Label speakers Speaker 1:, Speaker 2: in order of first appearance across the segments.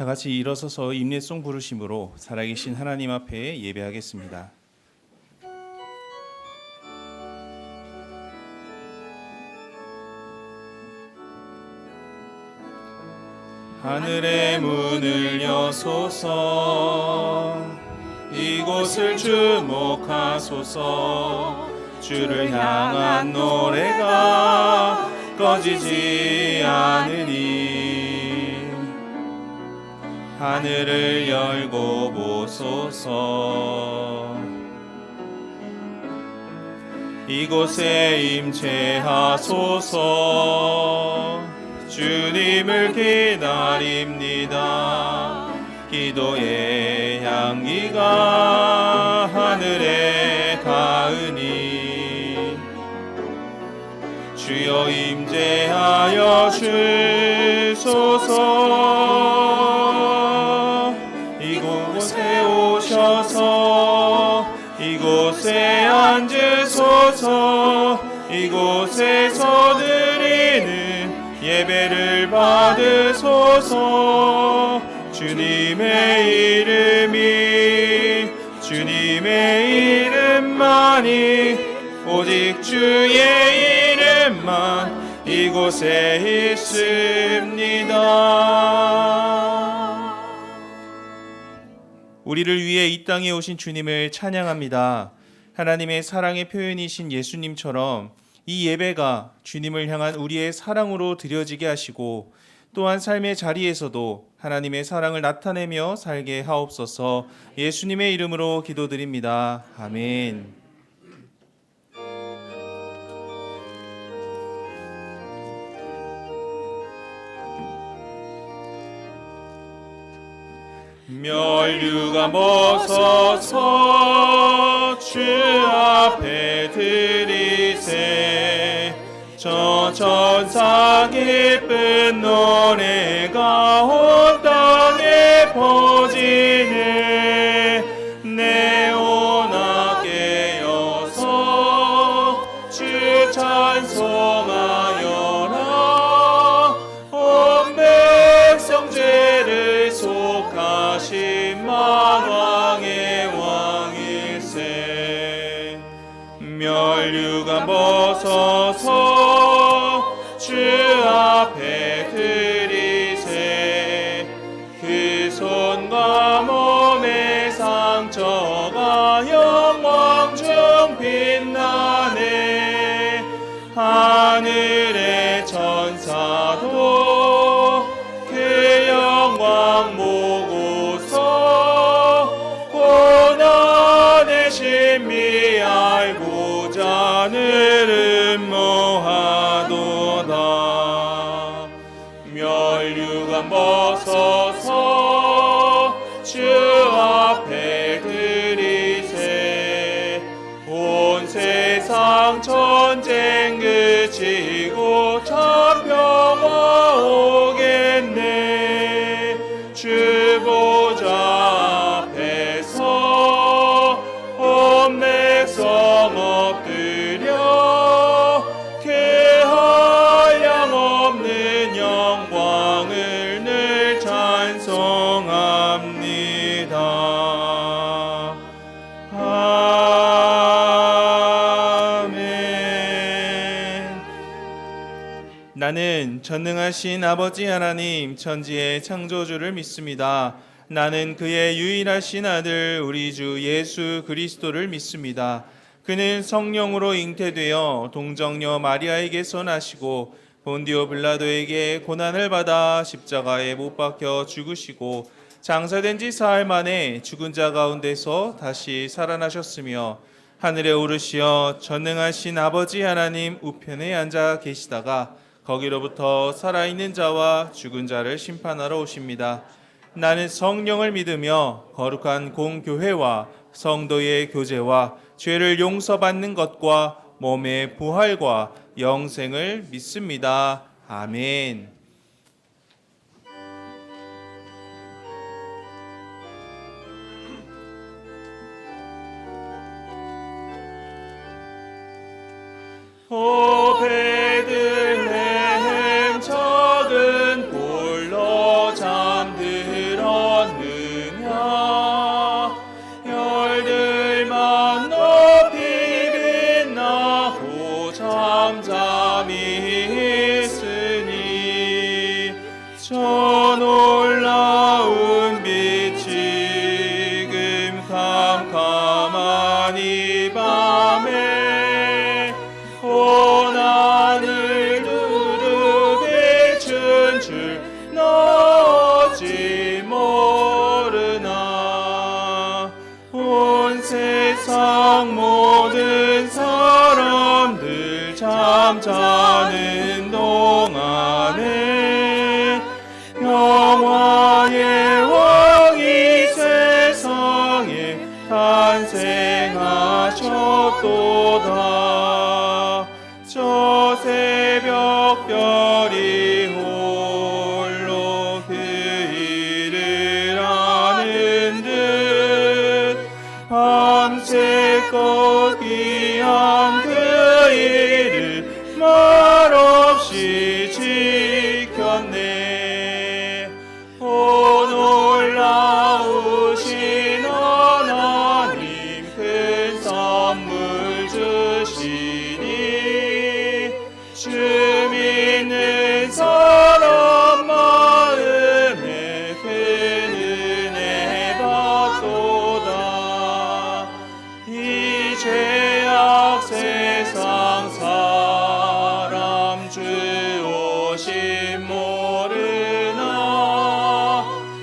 Speaker 1: 다 같이 일어서서 임례송 부르심으로 살아계신 하나님 앞에 예배하겠습니다. 하늘의 문을 여소서, 이곳을 주목하소서. 주를 향한 노래가 꺼지지 않으니 하늘을 열고 보소서. 이곳에 임재하소서. 주님을 기다립니다. 기도의 향기가 하늘에 닿으니 주여 임재하여 주소서. 이곳에 오셔서 이곳에 앉으소서. 이곳에서 드리는 예배를 받으소서. 주님의 이름만이, 오직 주의 이름만 이곳에 있습니다. 우리를 위해 이 땅에 오신 주님을 찬양합니다. 하나님의 사랑의 표현이신 예수님처럼 이 예배가 주님을 향한 우리의 사랑으로 드려지게 하시고, 또한 삶의 자리에서도 하나님의 사랑을 나타내며 살게 하옵소서. 예수님의 이름으로 기도드립니다. 아멘. 멸류가 벗어서 주 앞에 드리세. 저 천사 기쁜 노래가 온 땅에 퍼지네. 내오나 깨어서 주 찬송하여라. 온 백성 죄를 속하신 만왕의 왕일세. 멸류관 벗어서 주 앞에 드리세. 그 손과 몸의 상처가 영광 중 빛나네. 하늘의 천사도 그 영광 보고서 고난의 신비 알고자 늘 음모하도다. 멸류관 벗어서 주 앞에 드리세. 온 세상 전쟁 그치고 참 평화 오겠네. 주 보좌 앞에서 온 백성 엎드려 그 한량없는 영광을 늘 찬송합니다. 아멘. 나는 전능하신 아버지 하나님 천지의 창조주를 믿습니다. 나는 그의 유일하신 아들 우리 주 예수 그리스도를 믿습니다. 그는 성령으로 잉태되어 동정녀 마리아에게서 나시고 본디오 빌라도에게 고난을 받아 십자가에 못 박혀 죽으시고 장사된 지 사흘 만에 죽은 자 가운데서 다시 살아나셨으며 하늘에 오르시어 전능하신 아버지 하나님 우편에 앉아 계시다가 거기로부터 살아있는 자와 죽은 자를 심판하러 오십니다. 나는 성령을 믿으며 거룩한 공교회와 성도의 교제와 죄를 용서받는 것과 몸의 부활과 영생을 믿습니다. 아멘. 오 베들레헴 작은 홀로 잠들어 잠자는 동안에 평화의 왕이 세상에 탄생하셨도다. 저 새벽별이 홀로 그 일을 아는 듯 밤새껏 귀한 그 일을 말없이 지켰네. 오 놀라우신 하나님 큰 선물 주시니 주 믿는 사람 마음에 큰 은혜 받도다. 이 죄악 세상 사람 주 오심 모르나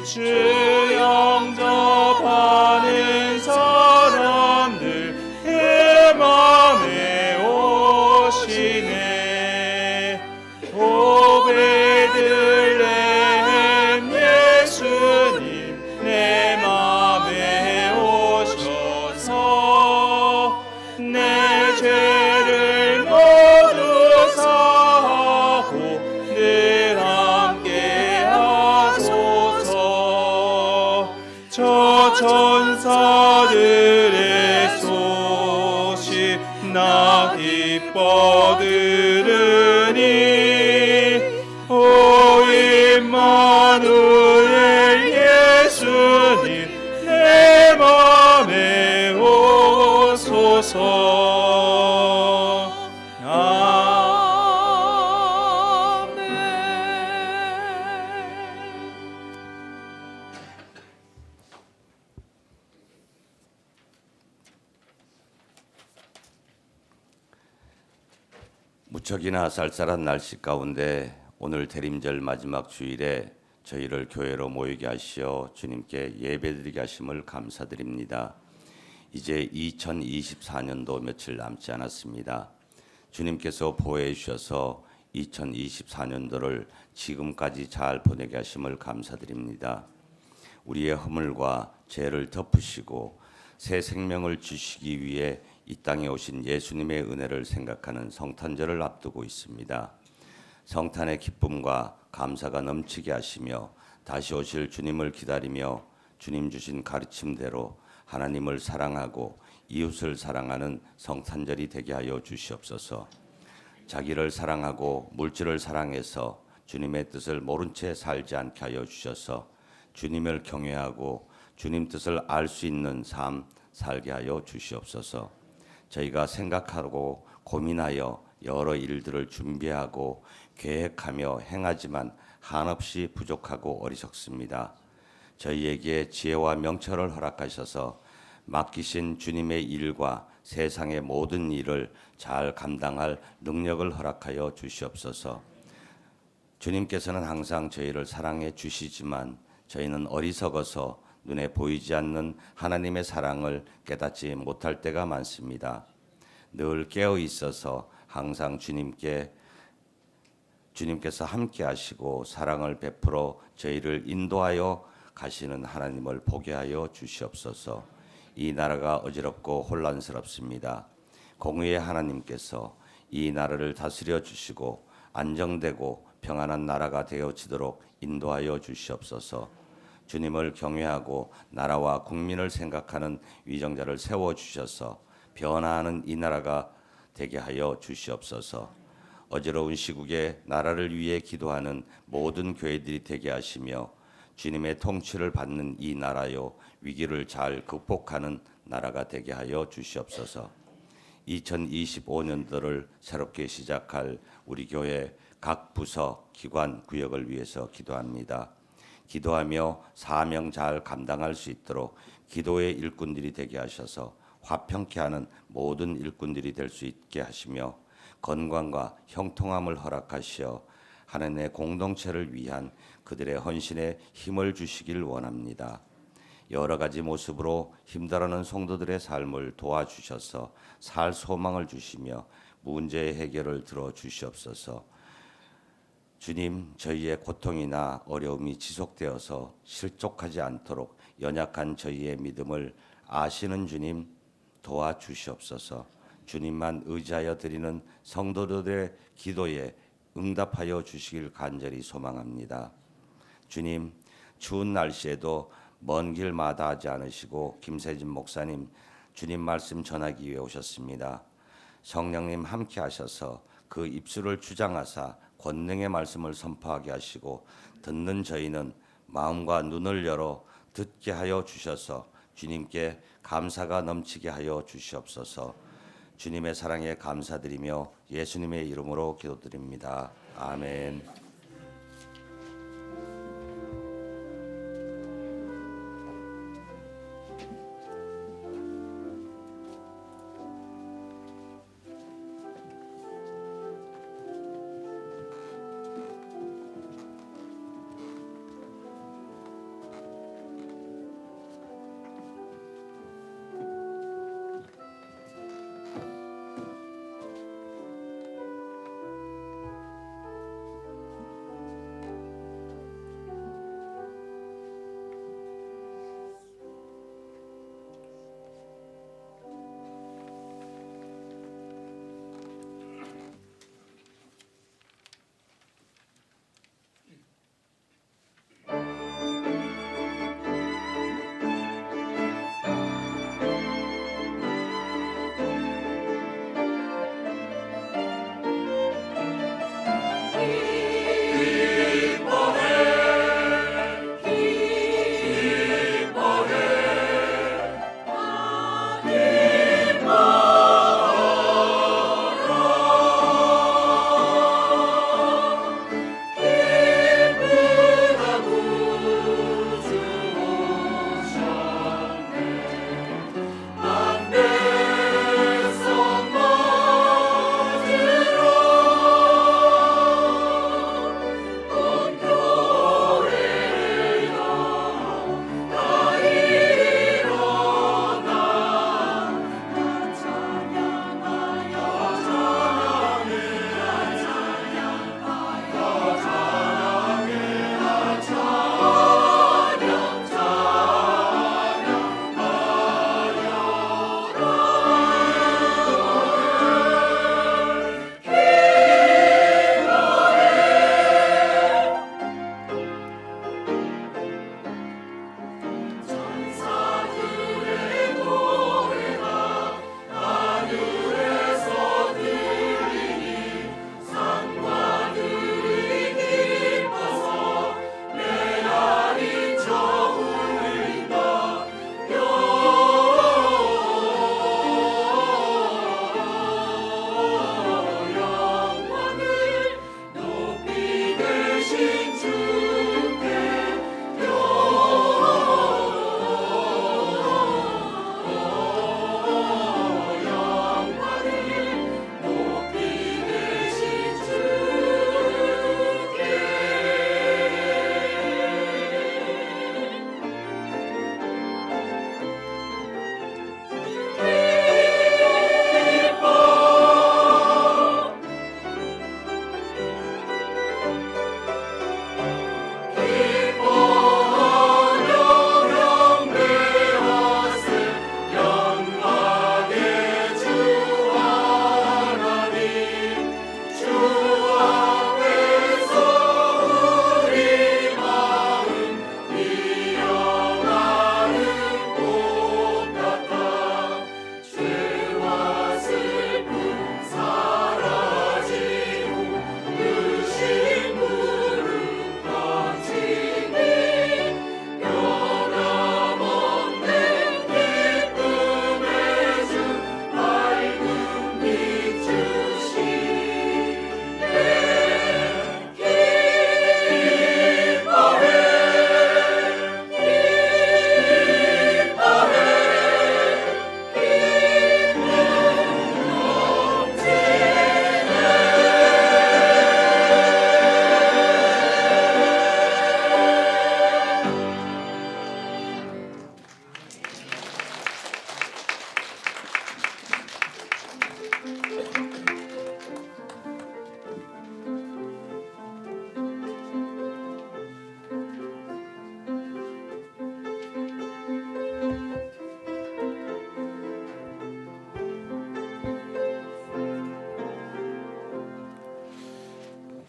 Speaker 1: 주 영접하는 사람들 그 맘에 오시네. 오 베들레헴 예수님 내 맘에 오셔서 내 죄를 모두 사하고 늘 함께 하소서. 저 천사들의 소식 나 기뻐 들으니 오 임마누엘 예수님 내 맘에 오소서. 아멘.
Speaker 2: 무척이나 쌀쌀한 날씨 가운데 오늘 대림절 마지막 주일에 저희를 교회로 모이게 하시어 주님께 예배드리게 하심을 감사드립니다. 이제 2024년도 며칠 남지 않았습니다. 주님께서 보호해 주셔서 2024년도를 지금까지 잘 보내게 하심을 감사드립니다. 우리의 허물과 죄를 덮으시고 새 생명을 주시기 위해 이 땅에 오신 예수님의 은혜를 생각하는 성탄절을 앞두고 있습니다. 성탄의 기쁨과 감사가 넘치게 하시며 다시 오실 주님을 기다리며 주님 주신 가르침대로 하나님을 사랑하고 이웃을 사랑하는 성탄절이 되게 하여 주시옵소서. 자기를 사랑하고 물질을 사랑해서 주님의 뜻을 모른 채 살지 않게 하여 주셔서 주님을 경외하고 주님 뜻을 알 수 있는 삶 살게 하여 주시옵소서. 저희가 생각하고 고민하여 여러 일들을 준비하고 계획하며 행하지만 한없이 부족하고 어리석습니다. 저희에게 지혜와 명철을 허락하셔서 맡기신 주님의 일과 세상의 모든 일을 잘 감당할 능력을 허락하여 주시옵소서. 주님께서는 항상 저희를 사랑해 주시지만 저희는 어리석어서 눈에 보이지 않는 하나님의 사랑을 깨닫지 못할 때가 많습니다. 늘 깨어 있어서 항상 주님께서 함께 하시고 사랑을 베풀어 저희를 인도하여 가시는 하나님을 보게 하여 주시옵소서. 이 나라가 어지럽고 혼란스럽습니다. 공의의 하나님께서 이 나라를 다스려 주시고 안정되고 평안한 나라가 되어지도록 인도하여 주시옵소서. 주님을 경외하고 나라와 국민을 생각하는 위정자를 세워주셔서 변화하는 이 나라가 되게 하여 주시옵소서. 어지러운 시국에 나라를 위해 기도하는 모든 교회들이 되게 하시며 주님의 통치를 받는 이 나라요 위기를 잘 극복하는 나라가 되게 하여 주시옵소서. 2025년도를 새롭게 시작할 우리 교회 각 부서, 기관, 구역을 위해서 기도합니다. 기도하며 사명 잘 감당할 수 있도록 기도의 일꾼들이 되게 하셔서 화평케 하는 모든 일꾼들이 될 수 있게 하시며 건강과 형통함을 허락하시어 하나님의 공동체를 위한 그들의 헌신에 힘을 주시길 원합니다. 여러 가지 모습으로 힘들어하는 성도들의 삶을 도와주셔서 살 소망을 주시며 문제의 해결을 들어 주시옵소서. 주님, 저희의 고통이나 어려움이 지속되어서 실족하지 않도록 연약한 저희의 믿음을 아시는 주님 도와주시옵소서. 주님만 의지하여 드리는 성도들의 기도에 응답하여 주시길 간절히 소망합니다. 주님, 추운 날씨에도 먼 길 마다하지 않으시고 김세진 목사님 주님 말씀 전하기 위해 오셨습니다. 성령님 함께 하셔서 그 입술을 주장하사 권능의 말씀을 선포하게 하시고 듣는 저희는 마음과 눈을 열어 듣게 하여 주셔서 주님께 감사가 넘치게 하여 주시옵소서. 주님의 사랑에 감사드리며 예수님의 이름으로 기도드립니다. 아멘.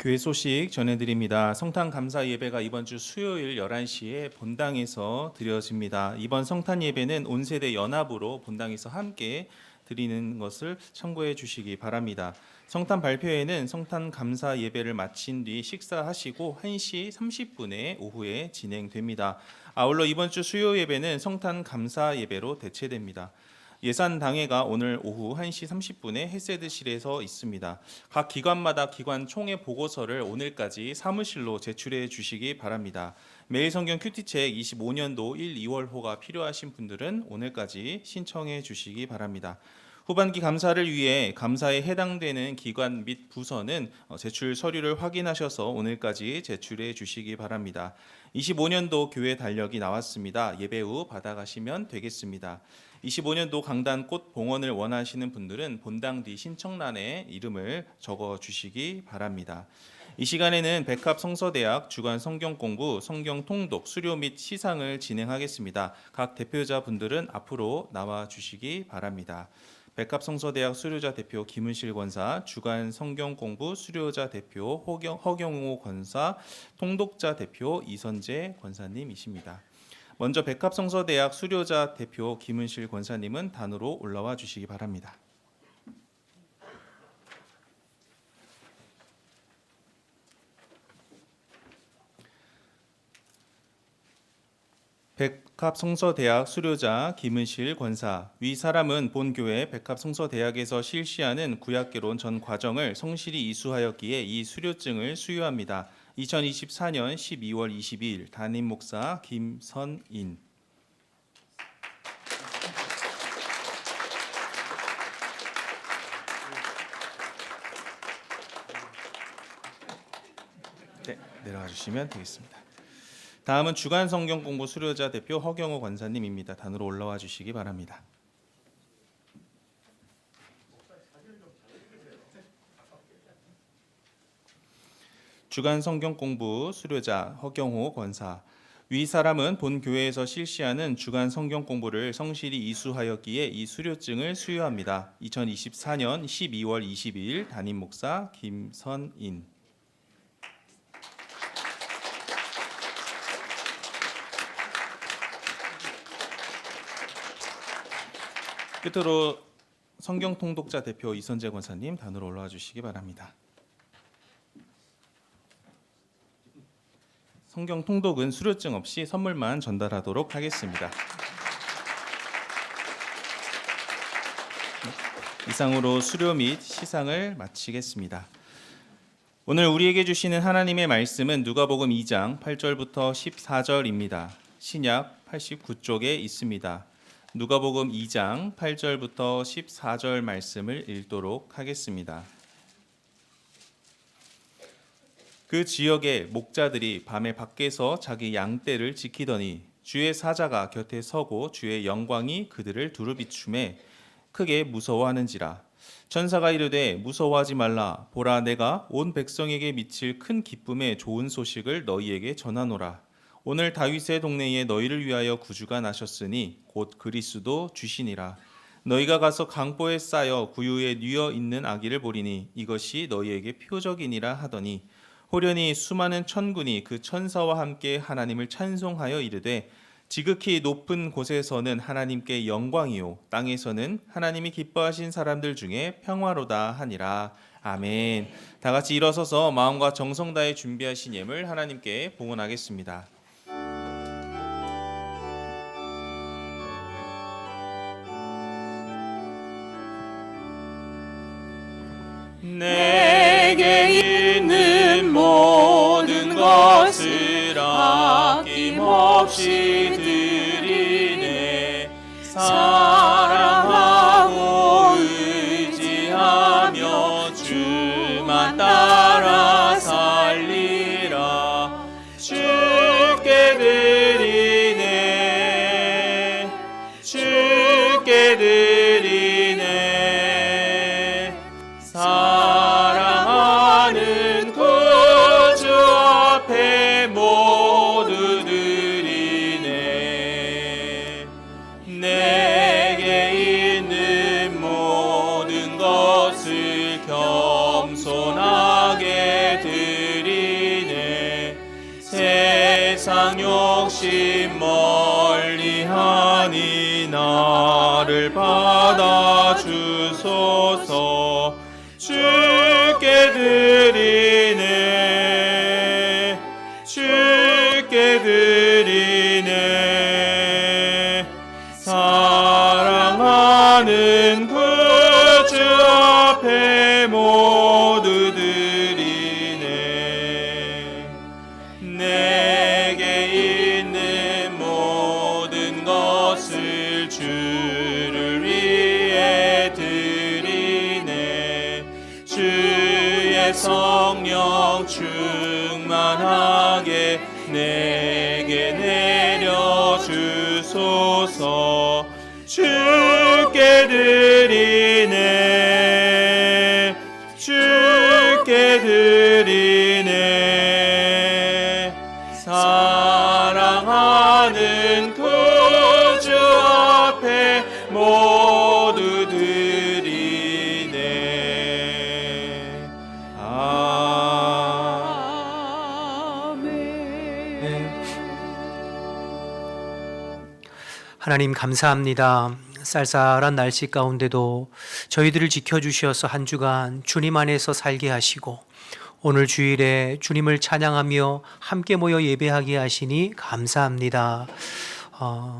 Speaker 1: 교회 소식 전해드립니다. 성탄 감사 예배가 이번 주 수요일 11시에 본당에서 드려집니다. 이번 성탄 예배는 온 세대 연합으로 본당에서 함께 드리는 것을 참고해 주시기 바랍니다. 성탄 발표회는 성탄 감사 예배를 마친 뒤 식사하시고 1시 30분에 오후에 진행됩니다. 아울러 이번 주 수요 예배는 성탄 감사 예배로 대체됩니다. 예산 당회가 오늘 오후 1시 30분에 헤세드실에서 있습니다. 각 기관마다 기관 총회 보고서를 오늘까지 사무실로 제출해 주시기 바랍니다. 매일 성경 큐티책 25년도 1, 2월호가 필요하신 분들은 오늘까지 신청해 주시기 바랍니다. 후반기 감사를 위해 감사에 해당되는 기관 및 부서는 제출 서류를 확인하셔서 오늘까지 제출해 주시기 바랍니다. 25년도 교회 달력이 나왔습니다. 예배 후 받아가시면 되겠습니다. 25년도 강단 꽃 봉헌을 원하시는 분들은 본당 뒤 신청란에 이름을 적어 주시기 바랍니다. 이 시간에는 백합 성서대학 주간 성경 공부, 성경 통독, 수료 및 시상을 진행하겠습니다. 각 대표자 분들은 앞으로 나와 주시기 바랍니다. 백합 성서대학 수료자 대표 김은실 권사, 주간 성경 공부 수료자 대표 허경호 권사, 통독자 대표 이선재 권사님이십니다. 먼저 백합 성서대학 수료자 대표 김은실 권사님은 단으로 올라와 주시기 바랍니다. 백합 성서대학 수료자 김은실 권사, 위 사람은 본교회 백합 성서대학에서 실시하는 구약개론 전 과정을 성실히 이수하였기에 이 수료증을 수여합니다. 2024년 12월 22일 담임 목사 김선인. 네, 내려가 주시면 되겠습니다. 다음은 주간 성경 공부 수료자 대표 허경호 권사님입니다. 단으로 올라와 주시기 바랍니다. 주간 성경 공부 수료자 허경호 권사, 위 사람은 본 교회에서 실시하는 주간 성경 공부를 성실히 이수하였기에 이 수료증을 수여합니다. 2024년 12월 22일 담임 목사 김선인. 끝으로 성경 통독자 대표 이선재 권사님 단으로 올라와 주시기 바랍니다. 성경 통독은 수료증 없이 선물만 전달하도록 하겠습니다. 이상으로 수료 및 시상을 마치겠습니다. 오늘 우리에게 주시는 하나님의 말씀은 누가복음 2장 8절부터 14절입니다. 신약 89쪽에 있습니다. 누가복음 2장 8절부터 14절 말씀을 읽도록 하겠습니다. 그 지역의 목자들이 밤에 밖에서 자기 양떼를 지키더니 주의 사자가 곁에 서고 주의 영광이 그들을 두루비추매 크게 무서워하는지라. 천사가 이르되 무서워하지 말라. 보라, 내가 온 백성에게 미칠 큰 기쁨의 좋은 소식을 너희에게 전하노라. 오늘 다윗의 동네에 너희를 위하여 구주가 나셨으니 곧 그리스도 주시니라. 너희가 가서 강보에 쌓여 구유에 뉘어 있는 아기를 보리니 이것이 너희에게 표적이니라 하더니 호련히 수많은 천군이 그 천사와 함께 하나님을 찬송하여 이르되 지극히 높은 곳에서는 하나님께 영광이요 땅에서는 하나님이 기뻐하신 사람들 중에 평화로다 하니라. 아멘. 다 같이 일어서서 마음과 정성 다해 준비하신 예물 하나님께 봉헌하겠습니다. 내게 있는 모든 것을 아낌없이 드리네. 사랑하고 의지하며 주만 따라 살리라. 주께 드리네. 주께 드리네. 사랑하는 구주 앞에 모두 드리네. 내게 불신 멀리하니 나를 받아주소서. 주께 드리네 주께 드리네 사랑하는 구주 앞에 모두 드리네. 내게 있는 모든 것을 주를 위해 드리네. 주의 성령 충만하게 내게 내려주소서. 주께 드리네 주께 드리네 사랑하는 구주 앞에 모두 드리네. 아멘.
Speaker 3: 하나님 감사합니다. 쌀쌀한 날씨 가운데도 저희들을 지켜주셔서 한 주간 주님 안에서 살게 하시고 오늘 주일에 주님을 찬양하며 함께 모여 예배하게 하시니 감사합니다.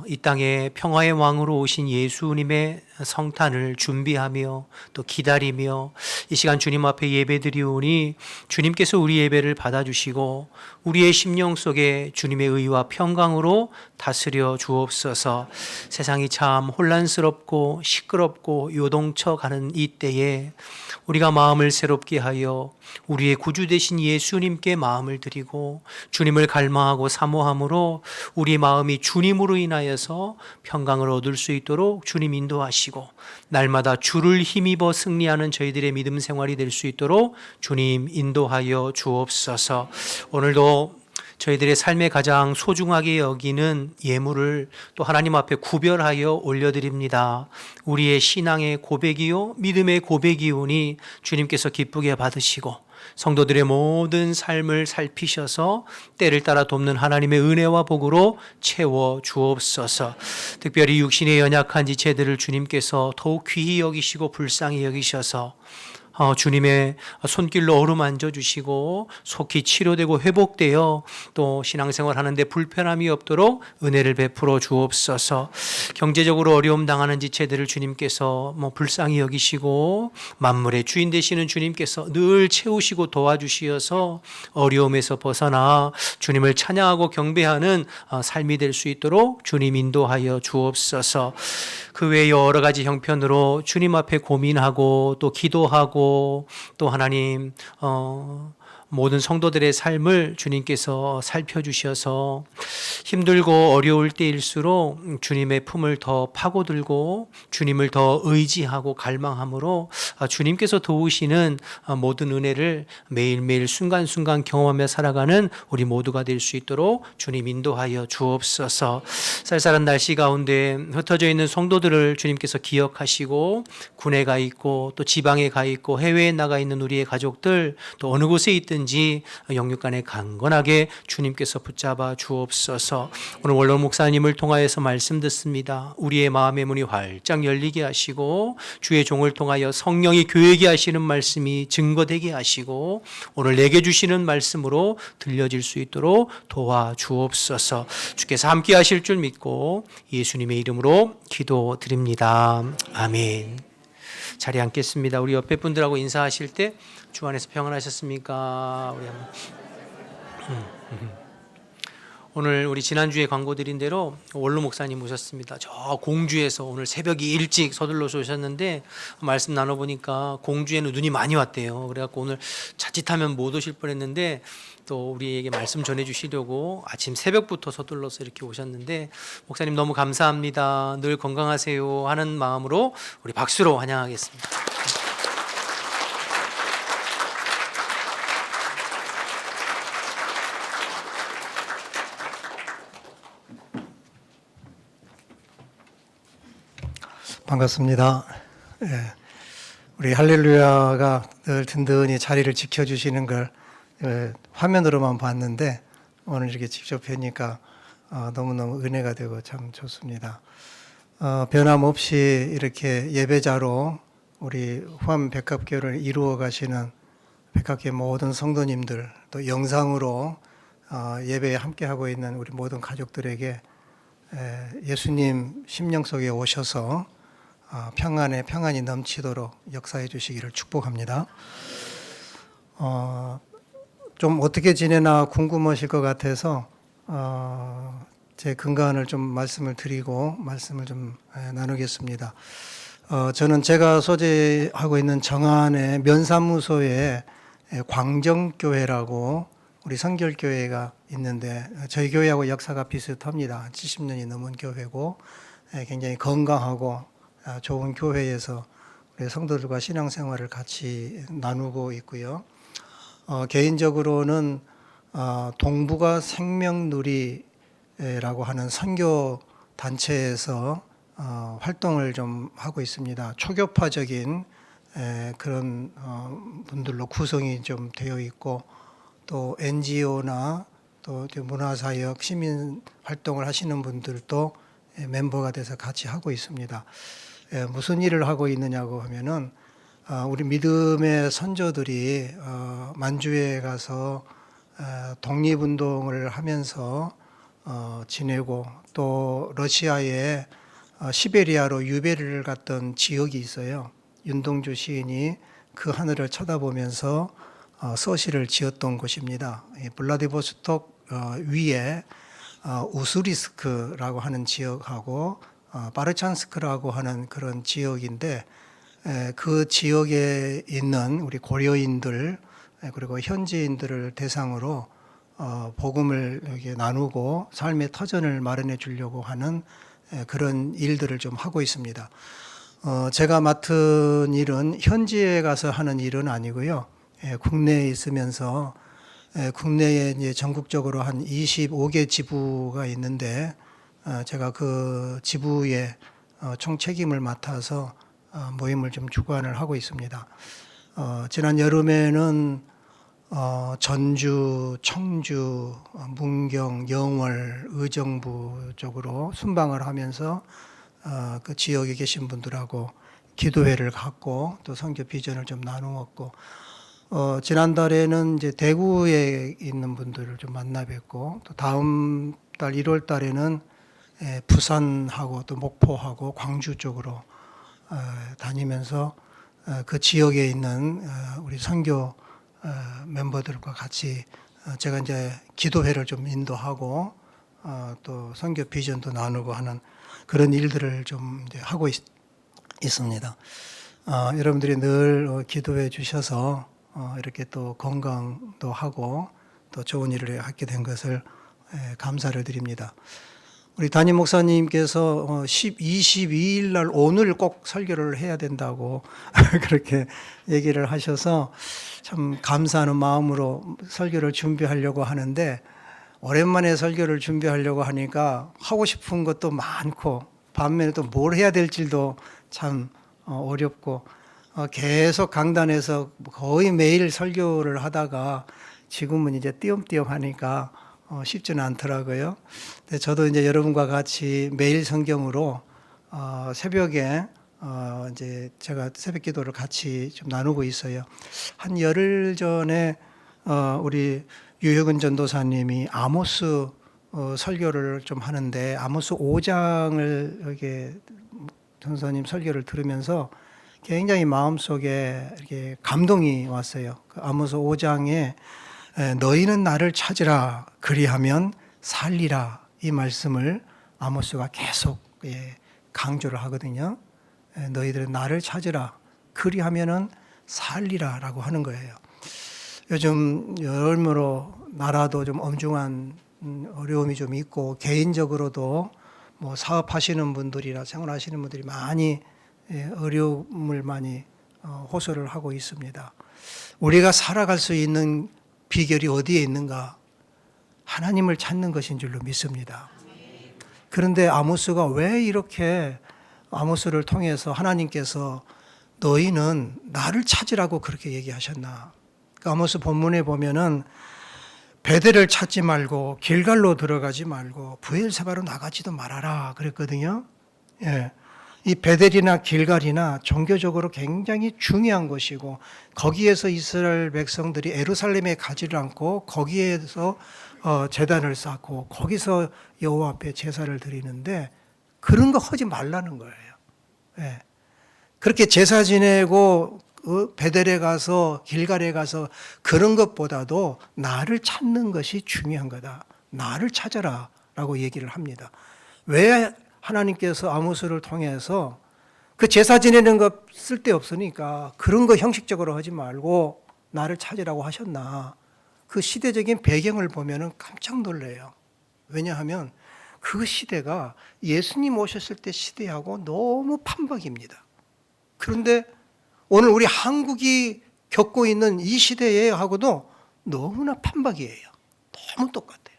Speaker 3: 이 땅에 평화의 왕으로 오신 예수님의 성탄을 준비하며 또 기다리며 이 시간 주님 앞에 예배드리오니 주님께서 우리 예배를 받아주시고 우리의 심령 속에 주님의 의와 평강으로 다스려 주옵소서. 세상이 참 혼란스럽고 시끄럽고 요동쳐 가는 이 때에 우리가 마음을 새롭게 하여 우리의 구주 되신 예수님께 마음을 드리고 주님을 갈망하고 사모함으로 우리 마음이 주님으로 인하여서 평강을 얻을 수 있도록 주님 인도하시고 날마다 주를 힘입어 승리하는 저희들의 믿음 생활이 될 수 있도록 주님 인도하여 주옵소서. 오늘도 저희들의 삶에 가장 소중하게 여기는 예물을 또 하나님 앞에 구별하여 올려드립니다. 우리의 신앙의 고백이요 믿음의 고백이오니 주님께서 기쁘게 받으시고 성도들의 모든 삶을 살피셔서 때를 따라 돕는 하나님의 은혜와 복으로 채워 주옵소서. 특별히 육신의 연약한 지체들을 주님께서 더욱 귀히 여기시고 불쌍히 여기셔서 주님의 손길로 어루만져 주시고 속히 치료되고 회복되어 또 신앙생활 하는데 불편함이 없도록 은혜를 베풀어 주옵소서. 경제적으로 어려움 당하는 지체들을 주님께서 불쌍히 여기시고 만물의 주인 되시는 주님께서 늘 채우시고 도와주시어서 어려움에서 벗어나 주님을 찬양하고 경배하는 삶이 될 수 있도록 주님 인도하여 주옵소서. 그 외에 여러 가지 형편으로 주님 앞에 고민하고 또 기도하고 또 하나님 모든 성도들의 삶을 주님께서 살펴주셔서 힘들고 어려울 때일수록 주님의 품을 더 파고들고 주님을 더 의지하고 갈망함으로 주님께서 도우시는 모든 은혜를 매일매일 순간순간 경험하며 살아가는 우리 모두가 될 수 있도록 주님 인도하여 주옵소서. 쌀쌀한 날씨 가운데 흩어져 있는 성도들을 주님께서 기억하시고 군에 가 있고 또 지방에 가 있고 해외에 나가 있는 우리의 가족들 또 어느 곳에 있든 영육간에 강건하게 주님께서 붙잡아 주옵소서. 오늘 원로 목사님을 통하여서 말씀 듣습니다. 우리의 마음의 문이 활짝 열리게 하시고 주의 종을 통하여 성령이 교회게 하시는 말씀이 증거되게 하시고 오늘 내게 주시는 말씀으로 들려질 수 있도록 도와 주옵소서. 주께서 함께 하실 줄 믿고 예수님의 이름으로 기도드립니다. 아멘. 자리에 앉겠습니다. 우리 옆에 분들하고 인사하실 때 주 안에서 평안하셨습니까? 오늘 우리 지난주에 광고 드린 대로 원로 목사님 오셨습니다. 저 공주에서 오늘 새벽에 일찍 서둘러서 오셨는데 말씀 나눠보니까 공주에는 눈이 많이 왔대요. 그래갖고 오늘 자칫하면 못 오실 뻔했는데 또 우리에게 말씀 전해주시려고 아침 새벽부터 서둘러서 이렇게 오셨는데 목사님 너무 감사합니다. 늘 건강하세요 하는 마음으로 우리 박수로 환영하겠습니다.
Speaker 4: 반갑습니다. 우리 할렐루야가 늘 든든히 자리를 지켜주시는 걸 화면으로만 봤는데 오늘 이렇게 직접 뵈니까 너무너무 은혜가 되고 참 좋습니다. 변함없이 이렇게 예배자로 우리 후암 백합교회를 이루어 가시는 백합교회 모든 성도님들, 또 영상으로 예배에 함께하고 있는 우리 모든 가족들에게 예수님 심령 속에 오셔서 평안이 넘치도록 역사해 주시기를 축복합니다. 좀 어떻게 지내나 궁금하실 것 같아서 제 근간을 좀 말씀을 드리고 말씀을 좀 나누겠습니다. 저는 제가 소재하고 있는 정안의 면사무소에 광정교회라고 우리 성결교회가 있는데 저희 교회하고 역사가 비슷합니다. 70년이 넘은 교회고 굉장히 건강하고 좋은 교회에서 우리 성도들과 신앙생활을 같이 나누고 있고요. 개인적으로는 동북아 생명누리라고 하는 선교 단체에서 활동을 좀 하고 있습니다. 초교파적인 그런 분들로 구성이 좀 되어 있고 또 NGO나 또 문화사역, 시민 활동을 하시는 분들도 멤버가 돼서 같이 하고 있습니다. 무슨 일을 하고 있느냐고 하면은 우리 믿음의 선조들이 만주에 가서 독립운동을 하면서 지내고 또 러시아의 시베리아로 유배를 갔던 지역이 있어요. 윤동주 시인이 그 하늘을 쳐다보면서 서시를 지었던 곳입니다. 블라디보스톡 위에 우스리스크라고 하는 지역하고 바르찬스크라고 하는 그런 지역인데 그 지역에 있는 우리 고려인들 그리고 현지인들을 대상으로 복음을 이렇게 나누고 삶의 터전을 마련해 주려고 하는 그런 일들을 좀 하고 있습니다. 제가 맡은 일은 현지에 가서 하는 일은 아니고요. 국내에 있으면서 국내에 이제 전국적으로 한 25개 지부가 있는데 제가 그 지부의 총책임을 맡아서 모임을 좀 주관을 하고 있습니다. 지난 여름에는 전주, 청주, 문경, 영월, 의정부 쪽으로 순방을 하면서 그 지역에 계신 분들하고 기도회를 갖고 또 선교 비전을 좀 나누었고 지난달에는 이제 대구에 있는 분들을 좀 만나 뵙고 또 다음 달 1월 달에는 부산하고 또 목포하고 광주 쪽으로 다니면서 그 지역에 있는 우리 선교 멤버들과 같이 제가 이제 기도회를 좀 인도하고 또 선교 비전도 나누고 하는 그런 일들을 좀 이제 하고 있습니다. 여러분들이 늘 기도해 주셔서 이렇게 또 건강도 하고 또 좋은 일을 하게 된 것을 감사를 드립니다. 우리 담임 목사님께서 22일 날 오늘 꼭 설교를 해야 된다고 그렇게 얘기를 하셔서 참 감사하는 마음으로 설교를 준비하려고 하는데 오랜만에 설교를 준비하려고 하니까 하고 싶은 것도 많고 반면에 또 뭘 해야 될지도 참 어렵고 계속 강단에서 거의 매일 설교를 하다가 지금은 이제 띄엄띄엄 하니까 쉽지는 않더라고요. 근데 저도 이제 여러분과 같이 매일 성경으로 새벽에 이제 제가 새벽 기도를 같이 좀 나누고 있어요. 한 열흘 전에 우리 유혁은 전도사님이 아모스 설교를 좀 하는데 아모스 5장을 이렇게 전도사님 설교를 들으면서 굉장히 마음속에 이렇게 감동이 왔어요. 그 아모스 5장에 너희는 나를 찾으라 그리하면 살리라 이 말씀을 아모스가 계속 강조를 하거든요. 너희들은 나를 찾으라 그리하면은 살리라라고 하는 거예요. 요즘 여러모로 나라도 좀 엄중한 어려움이 좀 있고 개인적으로도 뭐 사업하시는 분들이나 생활하시는 분들이 많이 어려움을 많이 호소를 하고 있습니다. 우리가 살아갈 수 있는 비결이 어디에 있는가? 하나님을 찾는 것인 줄로 믿습니다. 그런데 아모스가 왜 이렇게 아모스를 통해서 하나님께서 너희는 나를 찾으라고 그렇게 얘기하셨나? 그 아모스 본문에 보면은 베델을 찾지 말고 길갈로 들어가지 말고 브엘세바로 나가지도 말아라 그랬거든요. 예. 이 베델이나 길갈이나 종교적으로 굉장히 중요한 것이고 거기에서 이스라엘 백성들이 예루살렘에 가지를 않고 거기에서 제단을 쌓고 거기서 여호와 앞에 제사를 드리는데 그런 거 하지 말라는 거예요. 예. 그렇게 제사 지내고 베델에 가서 길갈에 가서 그런 것보다도 나를 찾는 것이 중요한 거다. 나를 찾아라 라고 얘기를 합니다. 왜 하나님께서 아모스를 통해서 그 제사 지내는 거 쓸데없으니까 그런 거 형식적으로 하지 말고 나를 찾으라고 하셨나. 그 시대적인 배경을 보면 깜짝 놀래요. 왜냐하면 그 시대가 예수님 오셨을 때 시대하고 너무 판박입니다. 그런데 오늘 우리 한국이 겪고 있는 이 시대에 하고도 너무나 판박이에요. 너무 똑같아요.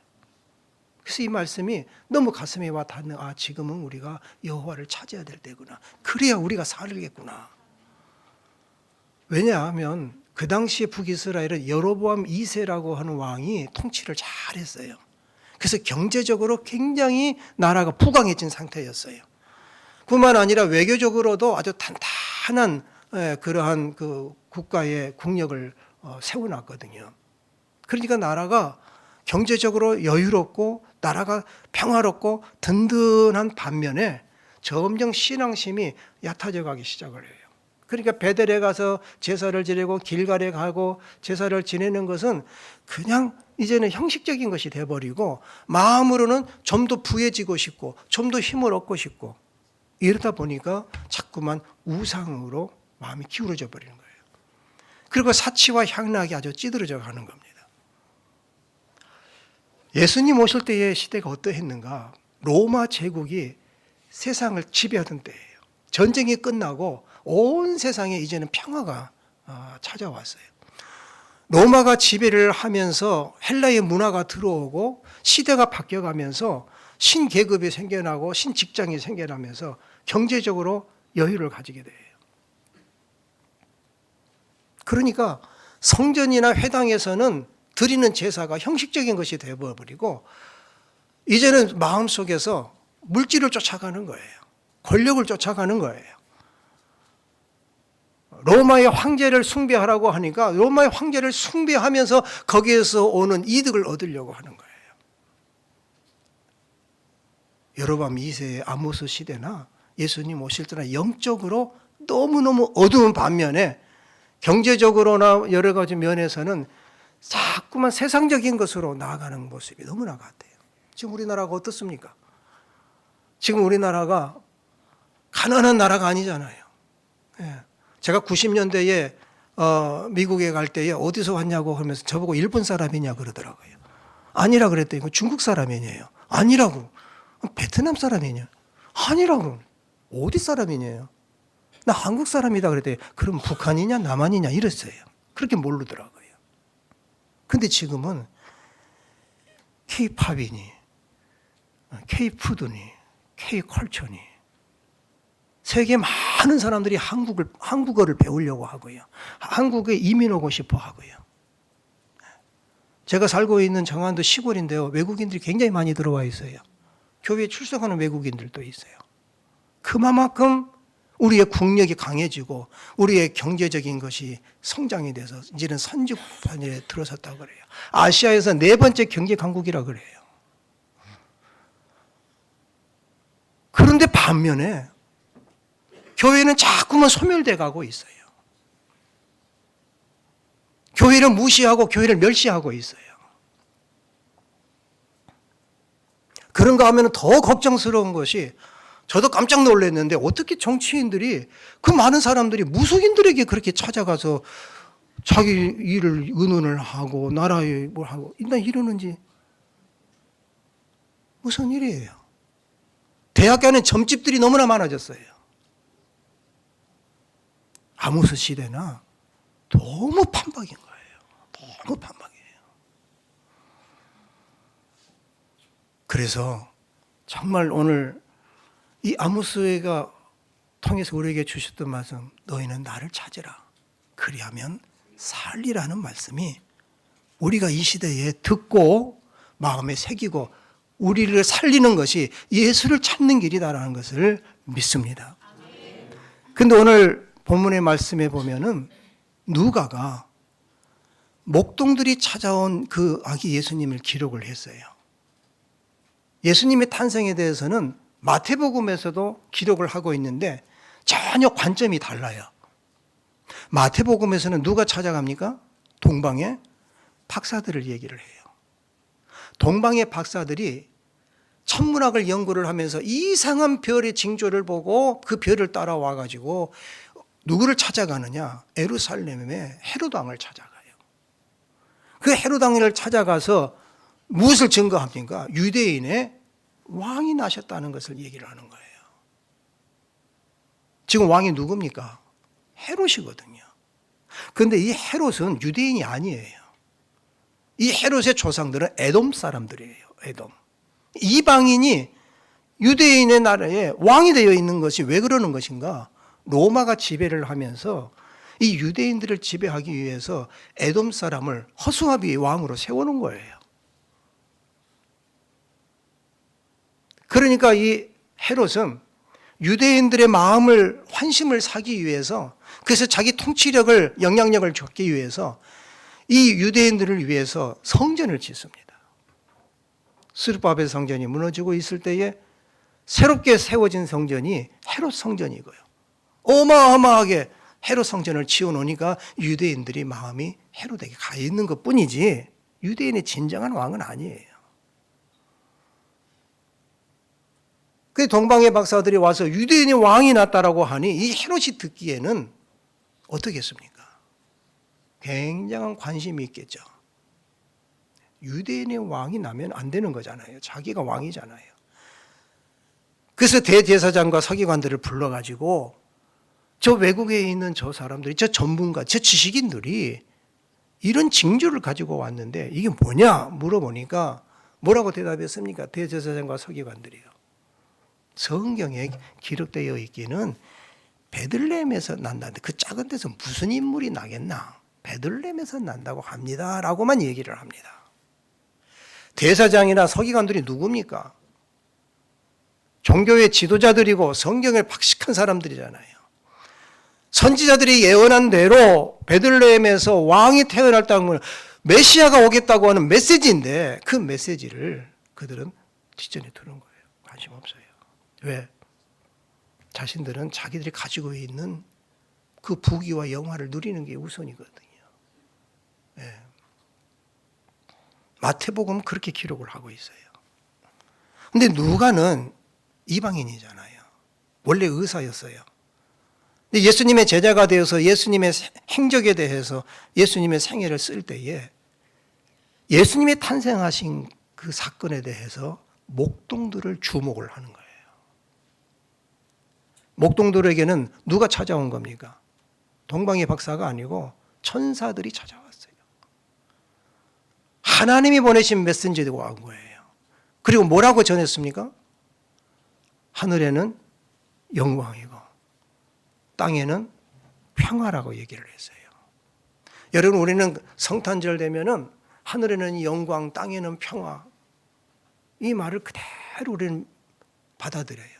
Speaker 4: 그래서 이 말씀이 너무 가슴에 와 닿는, 지금은 우리가 여호와를 찾아야 될 때구나. 그래야 우리가 살겠구나. 왜냐하면 그 당시에 북이스라엘은 여로보암 2세라고 하는 왕이 통치를 잘했어요. 그래서 경제적으로 굉장히 나라가 부강해진 상태였어요. 뿐만 아니라 외교적으로도 아주 탄탄한 그러한 그 국가의 국력을 세워놨거든요. 그러니까 나라가 경제적으로 여유롭고 나라가 평화롭고 든든한 반면에 점점 신앙심이 얕아져 가기 시작을 해요. 그러니까 베델에 가서 제사를 지내고 길갈에 가고 제사를 지내는 것은 그냥 이제는 형식적인 것이 돼버리고 마음으로는 좀 더 부해지고 싶고 좀 더 힘을 얻고 싶고 이러다 보니까 자꾸만 우상으로 마음이 기울어져 버리는 거예요. 그리고 사치와 향락이 아주 찌들어져 가는 겁니다. 예수님 오실 때의 시대가 어떠했는가? 로마 제국이 세상을 지배하던 때예요. 전쟁이 끝나고 온 세상에 이제는 평화가 찾아왔어요. 로마가 지배를 하면서 헬라의 문화가 들어오고 시대가 바뀌어가면서 신계급이 생겨나고 신직장이 생겨나면서 경제적으로 여유를 가지게 돼요. 그러니까 성전이나 회당에서는 드리는 제사가 형식적인 것이 되어버리고 이제는 마음속에서 물질을 쫓아가는 거예요. 권력을 쫓아가는 거예요. 로마의 황제를 숭배하라고 하니까 로마의 황제를 숭배하면서 거기에서 오는 이득을 얻으려고 하는 거예요. 여로보암 2세의 아모스 시대나 예수님 오실 때나 영적으로 너무너무 어두운 반면에 경제적으로나 여러 가지 면에서는 자꾸만 세상적인 것으로 나아가는 모습이 너무나 같아요. 지금 우리나라가 어떻습니까? 지금 우리나라가 가난한 나라가 아니잖아요. 예. 제가 90년대에 미국에 갈 때에 어디서 왔냐고 하면서 저보고 일본 사람이냐 그러더라고요. 아니라 그랬더니 중국 사람이냐요. 아니라고. 베트남 사람이냐. 아니라고. 어디 사람이냐요. 나 한국 사람이다 그랬더니 그럼 북한이냐 남한이냐 이랬어요. 그렇게 모르더라고요. 근데 지금은 K-팝이니 K-푸드니 K-컬처니 세계 많은 사람들이 한국어를 배우려고 하고요. 한국에 이민 오고 싶어 하고요. 제가 살고 있는 정안도 시골인데요. 외국인들이 굉장히 많이 들어와 있어요. 교회에 출석하는 외국인들도 있어요. 그만큼 우리의 국력이 강해지고 우리의 경제적인 것이 성장이 돼서 이제는 선진국에 들어섰다고 그래요. 아시아에서 4번째 경제 강국이라고 그래요. 그런데 반면에 교회는 자꾸만 소멸돼 가고 있어요. 교회를 무시하고 교회를 멸시하고 있어요. 그런가 하면 더 걱정스러운 것이 저도 깜짝 놀랐는데 어떻게 정치인들이 그 많은 사람들이 무속인들에게 그렇게 찾아가서 자기 일을 의논을 하고 나라에 뭘 하고 일단 이러는지 무슨 일이에요? 대학 안에 점집들이 너무나 많아졌어요. 아모스 시대나 너무 판박인 거예요. 너무 판박이에요. 그래서 정말 오늘 이 아모스가 통해서 우리에게 주셨던 말씀, 너희는 나를 찾으라. 그리하면 살리라는 말씀이 우리가 이 시대에 듣고 마음에 새기고 우리를 살리는 것이 예수를 찾는 길이다라는 것을 믿습니다. 근데 오늘 본문의 말씀에 보면은 누가가 목동들이 찾아온 그 아기 예수님을 기록을 했어요. 예수님의 탄생에 대해서는 마태복음에서도 기록을 하고 있는데 전혀 관점이 달라요. 마태복음에서는 누가 찾아갑니까? 동방의 박사들을 얘기를 해요. 동방의 박사들이 천문학을 연구를 하면서 이상한 별의 징조를 보고 그 별을 따라와 가지고 누구를 찾아가느냐? 예루살렘의 헤롯 왕을 찾아가요. 그 헤롯 왕을 찾아가서 무엇을 증거합니까? 유대인의 왕이 나셨다는 것을 얘기를 하는 거예요. 지금 왕이 누굽니까? 헤롯이거든요. 그런데 이 헤롯은 유대인이 아니에요. 이 헤롯의 조상들은 에돔 사람들이에요. 에돔. 이방인이 유대인의 나라에 왕이 되어 있는 것이 왜 그러는 것인가? 로마가 지배를 하면서 이 유대인들을 지배하기 위해서 에돔 사람을 허수아비의 왕으로 세우는 거예요. 그러니까 이 헤롯은 유대인들의 마음을 환심을 사기 위해서, 그래서 자기 통치력을, 영향력을 줬기 위해서 이 유대인들을 위해서 성전을 짓습니다. 스룹바벨 성전이 무너지고 있을 때에 새롭게 세워진 성전이 헤롯 성전이고요. 어마어마하게 헤롯 성전을 지어놓으니까 유대인들이 마음이 헤롯에게 가 있는 것뿐이지 유대인의 진정한 왕은 아니에요. 그 동방의 박사들이 와서 유대인의 왕이 났다라고 하니 이 헤롯이 듣기에는 어떻겠습니까? 굉장한 관심이 있겠죠. 유대인의 왕이 나면 안 되는 거잖아요. 자기가 왕이잖아요. 그래서 대제사장과 서기관들을 불러가지고 저 외국에 있는 저 사람들이, 저 전문가, 저 지식인들이 이런 징조를 가지고 왔는데 이게 뭐냐 물어보니까 뭐라고 대답했습니까? 대제사장과 서기관들이요. 성경에 기록되어 있기는 베들레헴에서 난다는데 그 작은 데서 무슨 인물이 나겠나? 베들레헴에서 난다고 합니다. 라고만 얘기를 합니다. 대사장이나 서기관들이 누굽니까? 종교의 지도자들이고 성경을 박식한 사람들이잖아요. 선지자들이 예언한 대로 베들레헴에서 왕이 태어났다는 건 메시아가 오겠다고 하는 메시지인데 그 메시지를 그들은 뒷전에 두는 거예요. 관심 없어요. 왜? 자신들은 자기들이 가지고 있는 그 부귀와 영화를 누리는 게 우선이거든요. 네. 마태복음은 그렇게 기록을 하고 있어요. 근데 누가는 이방인이잖아요. 원래 의사였어요. 근데 예수님의 제자가 되어서 예수님의 행적에 대해서 예수님의 생애를 쓸 때에 예수님의 탄생하신 그 사건에 대해서 목동들을 주목을 하는 거예요. 목동들에게는 누가 찾아온 겁니까? 동방의 박사가 아니고 천사들이 찾아왔어요. 하나님이 보내신 메신저가 온 거예요. 그리고 뭐라고 전했습니까? 하늘에는 영광이고 땅에는 평화라고 얘기를 했어요. 여러분, 우리는 성탄절 되면은 하늘에는 영광, 땅에는 평화, 이 말을 그대로 우리는 받아들여요.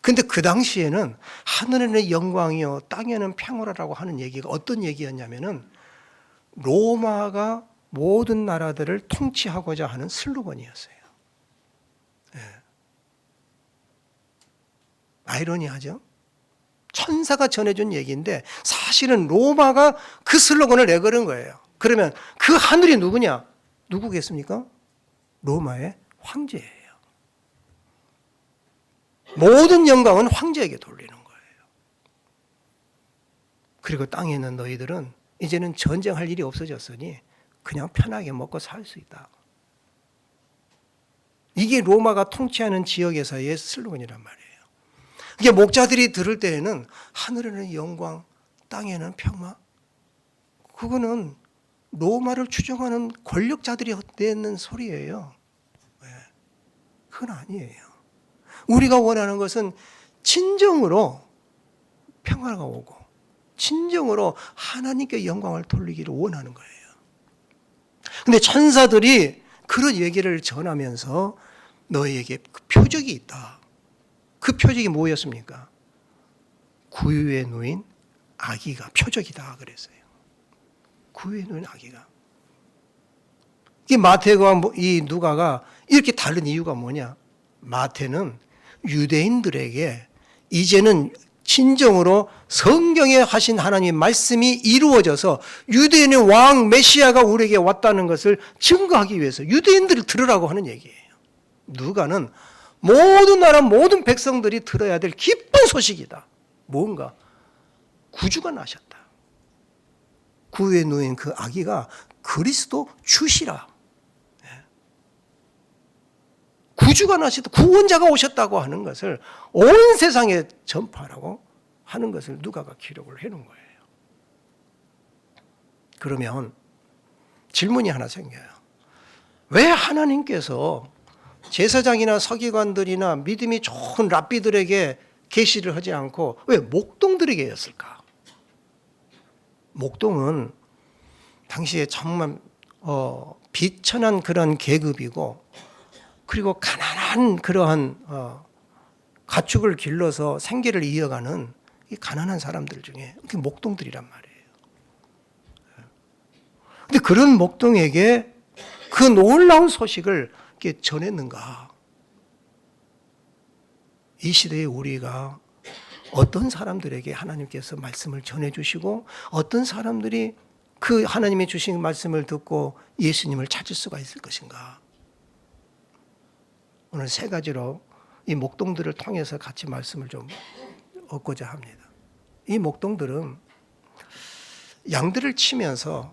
Speaker 4: 근데 그 당시에는 하늘에는 영광이요 땅에는 평화라고 하는 얘기가 어떤 얘기였냐면은 로마가 모든 나라들을 통치하고자 하는 슬로건이었어요. 네. 아이러니하죠? 천사가 전해준 얘기인데 사실은 로마가 그 슬로건을 내걸은 거예요. 그러면 그 하늘이 누구냐? 누구겠습니까? 로마의 황제예요. 모든 영광은 황제에게 돌리는 거예요. 그리고 땅에 있는 너희들은 이제는 전쟁할 일이 없어졌으니 그냥 편하게 먹고 살 수 있다. 이게 로마가 통치하는 지역에서의 슬로건이란 말이에요. 이게 목자들이 들을 때에는 하늘에는 영광, 땅에는 평화. 그거는 로마를 추종하는 권력자들이 내는 소리예요. 왜? 그건 아니에요. 우리가 원하는 것은 진정으로 평화가 오고 진정으로 하나님께 영광을 돌리기를 원하는 거예요. 근데 천사들이 그런 얘기를 전하면서 너희에게 그 표적이 있다. 그 표적이 뭐였습니까? 구유에 놓인 아기가 표적이다 그랬어요. 구유에 놓인 아기가. 이 마태와 이 누가가 이렇게 다른 이유가 뭐냐? 마태는 유대인들에게 이제는 진정으로 성경에 하신 하나님의 말씀이 이루어져서 유대인의 왕 메시아가 우리에게 왔다는 것을 증거하기 위해서 유대인들을 들으라고 하는 얘기예요. 누가는 모든 나라 모든 백성들이 들어야 될 기쁜 소식이다. 뭔가? 구주가 나셨다. 구유에 놓인 그 아기가 그리스도 주시라. 구주가 나셨다. 구원자가 오셨다고 하는 것을 온 세상에 전파하라고 하는 것을 누가가 기록을 해놓은 거예요. 그러면 질문이 하나 생겨요. 왜 하나님께서 제사장이나 서기관들이나 믿음이 좋은 랍비들에게 계시를 하지 않고 왜 목동들에게 했을까? 목동은 당시에 정말 비천한 그런 계급이고 그리고 가난한 그러한 가축을 길러서 생계를 이어가는 이 가난한 사람들 중에 그게 목동들이란 말이에요. 근데 그런 목동에게 그 놀라운 소식을 이렇게 전했는가? 이 시대에 우리가 어떤 사람들에게 하나님께서 말씀을 전해주시고 어떤 사람들이 그 하나님이 주신 말씀을 듣고 예수님을 찾을 수가 있을 것인가? 오늘 세 가지로 이 목동들을 통해서 같이 말씀을 좀 얻고자 합니다. 이 목동들은 양들을 치면서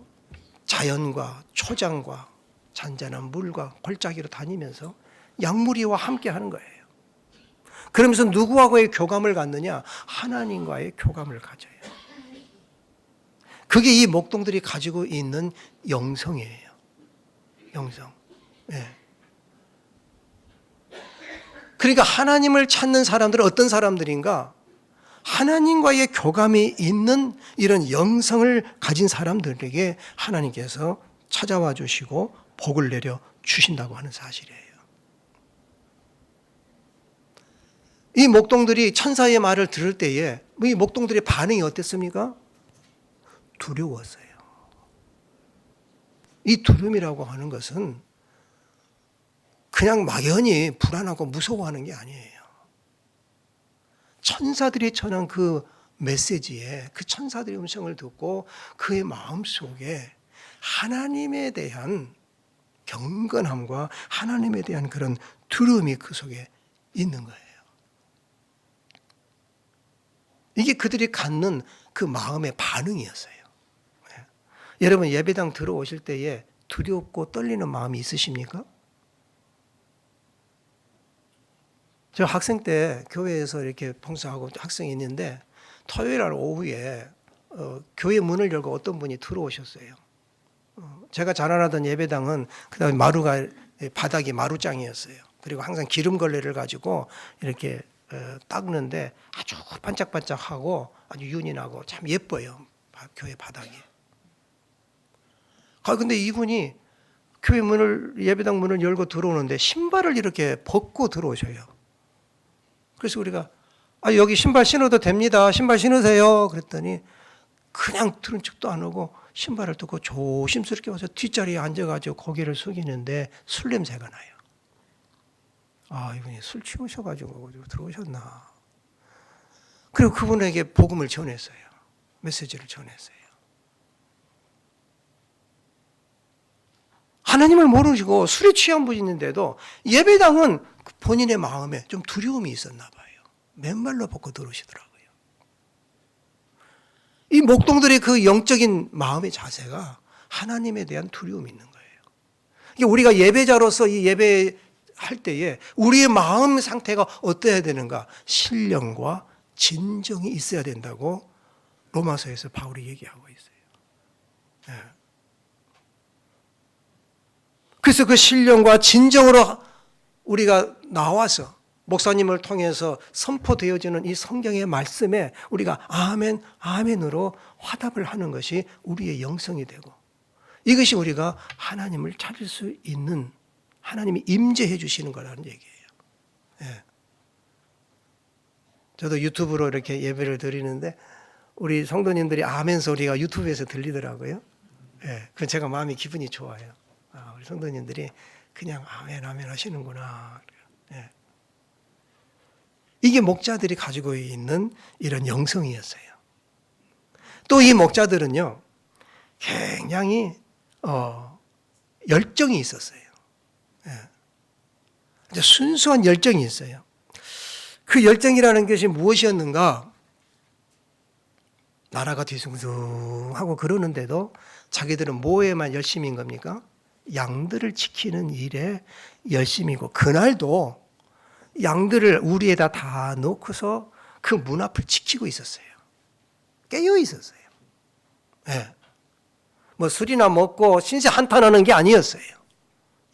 Speaker 4: 자연과 초장과 잔잔한 물과 골짜기로 다니면서 양무리와 함께 하는 거예요. 그러면서 누구하고의 교감을 갖느냐? 하나님과의 교감을 가져요. 그게 이 목동들이 가지고 있는 영성이에요. 영성. 네. 그러니까 하나님을 찾는 사람들은 어떤 사람들인가? 하나님과의 교감이 있는 이런 영성을 가진 사람들에게 하나님께서 찾아와 주시고 복을 내려 주신다고 하는 사실이에요. 이 목동들이 천사의 말을 들을 때에 이 목동들의 반응이 어땠습니까? 두려웠어요. 이 두려움이라고 하는 것은 그냥 막연히 불안하고 무서워하는 게 아니에요. 천사들이 전한 그 메시지에 그 천사들의 음성을 듣고 그의 마음속에 하나님에 대한 경건함과 하나님에 대한 그런 두려움이 그 속에 있는 거예요. 이게 그들이 갖는 그 마음의 반응이었어요. 여러분 예배당 들어오실 때에 두렵고 떨리는 마음이 있으십니까? 저 학생 때 교회에서 이렇게 봉사하고 학생이 있는데 토요일 날 오후에 교회 문을 열고 어떤 분이 들어오셨어요. 제가 자라나던 예배당은 그다음에 마루가 바닥이 마루장이었어요. 그리고 항상 기름 걸레를 가지고 이렇게 닦는데 아주 반짝반짝하고 아주 윤이 나고 참 예뻐요. 교회 바닥이. 근데 이분이 교회 문을 예배당 문을 열고 들어오는데 신발을 이렇게 벗고 들어오셔요. 그래서 우리가 여기 신발 신어도 됩니다. 신발 신으세요. 그랬더니 그냥 들은 척도 안 하고 신발을 듣고 조심스럽게 와서 뒷자리에 앉아가지고 고개를 숙이는데 술 냄새가 나요. 이분이 술 취우셔가지고 들어오셨나. 그리고 그분에게 복음을 전했어요. 메시지를 전했어요. 하나님을 모르시고 술에 취한 분인데도 예배당은 본인의 마음에 좀 두려움이 있었나 봐요. 맨발로 벗고 들어오시더라고요. 이 목동들의 그 영적인 마음의 자세가 하나님에 대한 두려움이 있는 거예요. 우리가 예배자로서 이 예배할 때에 우리의 마음 상태가 어떠해야 되는가? 신령과 진정이 있어야 된다고 로마서에서 바울이 얘기하고 있어요. 네. 그래서 그 신령과 진정으로 우리가 나와서 목사님을 통해서 선포되어지는 이 성경의 말씀에 우리가 아멘, 아멘으로 화답을 하는 것이 우리의 영성이 되고 이것이 우리가 하나님을 찾을 수 있는, 하나님이 임재해 주시는 거라는 얘기예요. 예. 저도 유튜브로 이렇게 예배를 드리는데 우리 성도님들이 아멘 소리가 유튜브에서 들리더라고요. 예. 그 제가 마음이 기분이 좋아요. 아, 우리 성도님들이 그냥 아멘 아멘 하시는구나. 예. 이게 목자들이 가지고 있는 이런 영성이었어요. 또 이 목자들은요, 굉장히 열정이 있었어요. 예. 순수한 열정이 있어요. 그 열정이라는 것이 무엇이었는가? 나라가 뒤숭숭하고 그러는데도 자기들은 뭐에만 열심인 겁니까? 양들을 지키는 일에 열심이고, 그날도 양들을 우리에다 다 놓고서 그 문 앞을 지키고 있었어요. 깨어 있었어요. 예. 뭐 술이나 먹고 신세 한탄하는 게 아니었어요.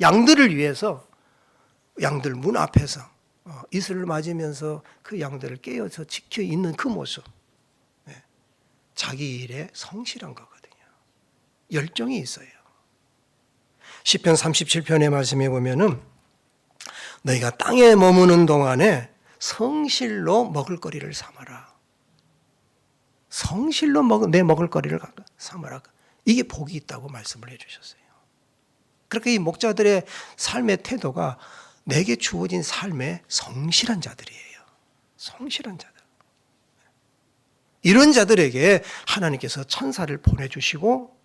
Speaker 4: 양들을 위해서 양들 문 앞에서 이슬을 맞으면서 그 양들을 깨어서 지켜 있는 그 모습, 예. 자기 일에 성실한 거거든요. 열정이 있어요. 시편 37편의 말씀에 보면은 너희가 땅에 머무는 동안에 성실로 먹을거리를 삼아라. 성실로 내 먹을거리를 삼아라. 이게 복이 있다고 말씀을 해주셨어요. 그렇게 이 목자들의 삶의 태도가 내게 주어진 삶의 성실한 자들이에요. 성실한 자들. 이런 자들에게 하나님께서 천사를 보내주시고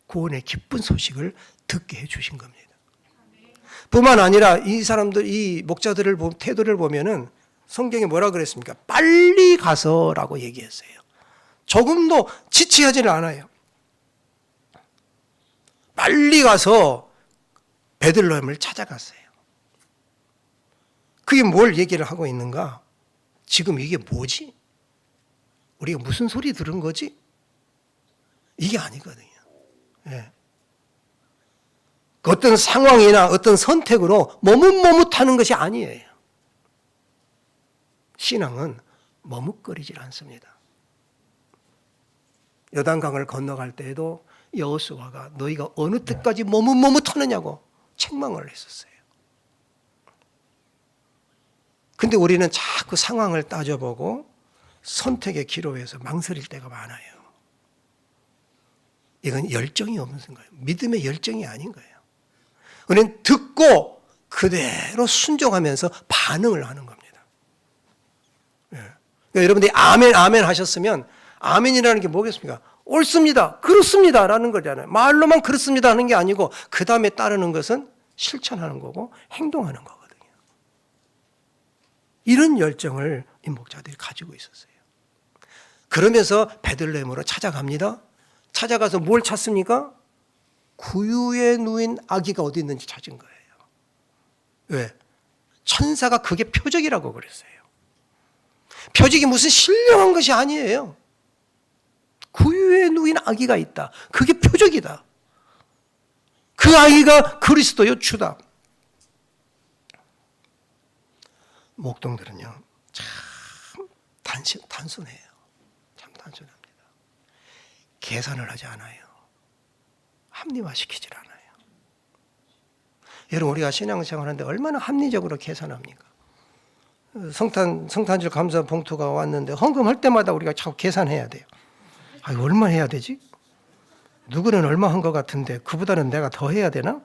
Speaker 4: 구원의 기쁜 소식을 듣게 해주신 겁니다. 뿐만 아니라 이 사람들, 이 목자들을 태도를 보면은 성경에 뭐라 그랬습니까? 빨리 가서라고 얘기했어요. 조금도 지체하지는 않아요. 빨리 가서 베들레헴을 찾아갔어요. 그게 뭘 얘기를 하고 있는가? 지금 이게 뭐지? 우리가 무슨 소리 들은 거지? 이게 아니거든요. 예. 어떤 상황이나 어떤 선택으로 머뭇머뭇하는 것이 아니에요. 신앙은 머뭇거리질 않습니다. 요단강을 건너갈 때에도 여호수아가 너희가 어느 때까지 머뭇머뭇하느냐고 책망을 했었어요. 근데 우리는 자꾸 상황을 따져보고 선택의 기로에서 망설일 때가 많아요. 이건 열정이 없는 거예요. 믿음의 열정이 아닌 거예요. 우리는 듣고 그대로 순종하면서 반응을 하는 겁니다. 그러니까 여러분들이 아멘 아멘 하셨으면 아멘이라는 게 뭐겠습니까? 옳습니다. 그렇습니다. 라는 거잖아요. 말로만 그렇습니다 하는 게 아니고 그 다음에 따르는 것은 실천하는 거고 행동하는 거거든요. 이런 열정을 이 목자들이 가지고 있었어요. 그러면서 베들레헴으로 찾아갑니다. 찾아가서 뭘 찾습니까? 구유에 누인 아기가 어디 있는지 찾은 거예요. 왜? 천사가 그게 표적이라고 그랬어요. 표적이 무슨 신령한 것이 아니에요. 구유에 누인 아기가 있다. 그게 표적이다. 그 아기가 그리스도요 주다. 목동들은요 참 단순해요. 참 단순합니다. 계산을 하지 않아요. 합리화시키질 않아요. 여러분 우리가 신앙생활하는데 얼마나 합리적으로 계산합니까? 성탄절 감사 봉투가 왔는데 헌금할 때마다 우리가 자꾸 계산해야 돼요. 아, 이거 얼마 해야 되지? 누구는 얼마 한 것 같은데 그보다는 내가 더 해야 되나?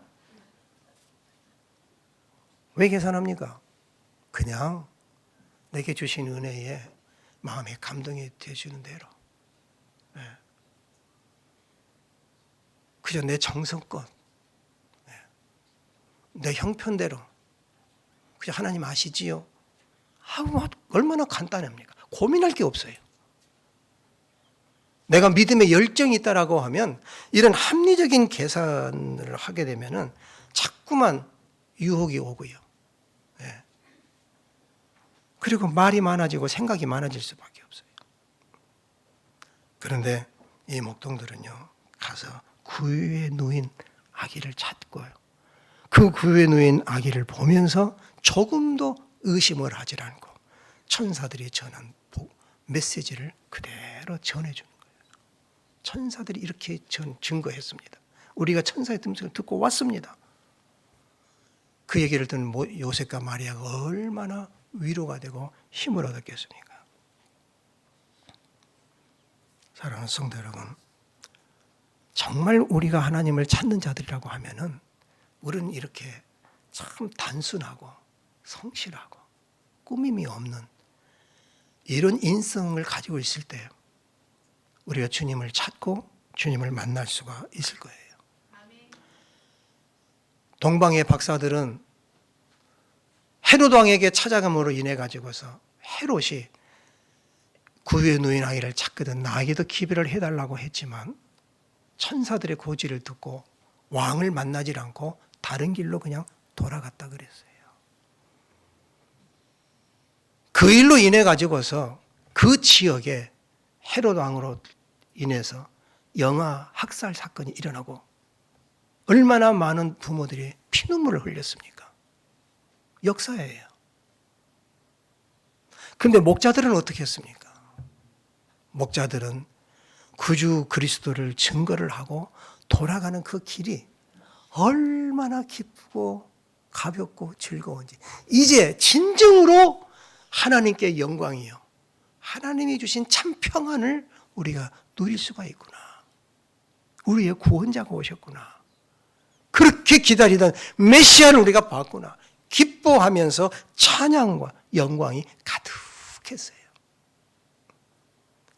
Speaker 4: 왜 계산합니까? 그냥 내게 주신 은혜에 마음에 감동이 되어주는 대로, 그저 내 정성껏, 내 형편대로, 그저 하나님 아시지요? 얼마나 간단합니까? 고민할 게 없어요. 내가 믿음에 열정이 있다라고 하면 이런 합리적인 계산을 하게 되면은 자꾸만 유혹이 오고요. 그리고 말이 많아지고 생각이 많아질 수밖에 없어요. 그런데 이 목동들은요, 가서 구유에 누인 아기를 찾고요. 그 구유에 누인 아기를 보면서 조금도 의심을 하지 않고 천사들이 전한 메시지를 그대로 전해주는 거예요. 천사들이 이렇게 증거했습니다. 우리가 천사의 뜸소리를 듣고 왔습니다. 그 얘기를 듣는 요셉과 마리아가 얼마나 위로가 되고 힘을 얻었겠습니까? 사랑하는 성도 여러분, 정말 우리가 하나님을 찾는 자들이라고 하면은 우리는 이렇게 참 단순하고 성실하고 꾸밈이 없는 이런 인성을 가지고 있을 때 우리가 주님을 찾고 주님을 만날 수가 있을 거예요. 동방의 박사들은 헤롯 왕에게 찾아감으로 인해 가지고서 헤롯이 구유에 누인 아이를 찾거든 나에게도 기별을 해달라고 했지만 천사들의 고지를 듣고 왕을 만나질 않고 다른 길로 그냥 돌아갔다 그랬어요. 그 일로 인해 가지고서 그 지역에 헤롯 왕으로 인해서 영아 학살 사건이 일어나고 얼마나 많은 부모들이 피눈물을 흘렸습니까? 역사예요. 그런데 목자들은 어떻게 했습니까? 목자들은 구주 그리스도를 증거를 하고 돌아가는 그 길이 얼마나 기쁘고 가볍고 즐거운지, 이제 진정으로 하나님께 영광이요, 하나님이 주신 참 평안을 우리가 누릴 수가 있구나. 우리의 구원자가 오셨구나. 그렇게 기다리던 메시아를 우리가 봤구나. 기뻐하면서 찬양과 영광이 가득했어요.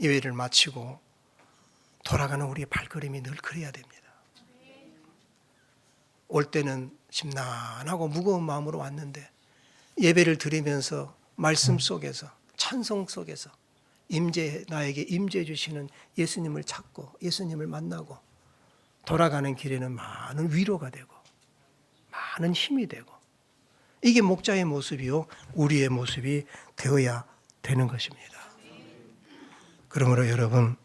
Speaker 4: 예배를 마치고 돌아가는 우리의 발걸음이 늘 그래야 됩니다. 올 때는 심란하고 무거운 마음으로 왔는데 예배를 드리면서 말씀 속에서 찬송 속에서 나에게 임재해 주시는 예수님을 찾고 예수님을 만나고 돌아가는 길에는 많은 위로가 되고 많은 힘이 되고, 이게 목자의 모습이요 우리의 모습이 되어야 되는 것입니다. 그러므로 여러분,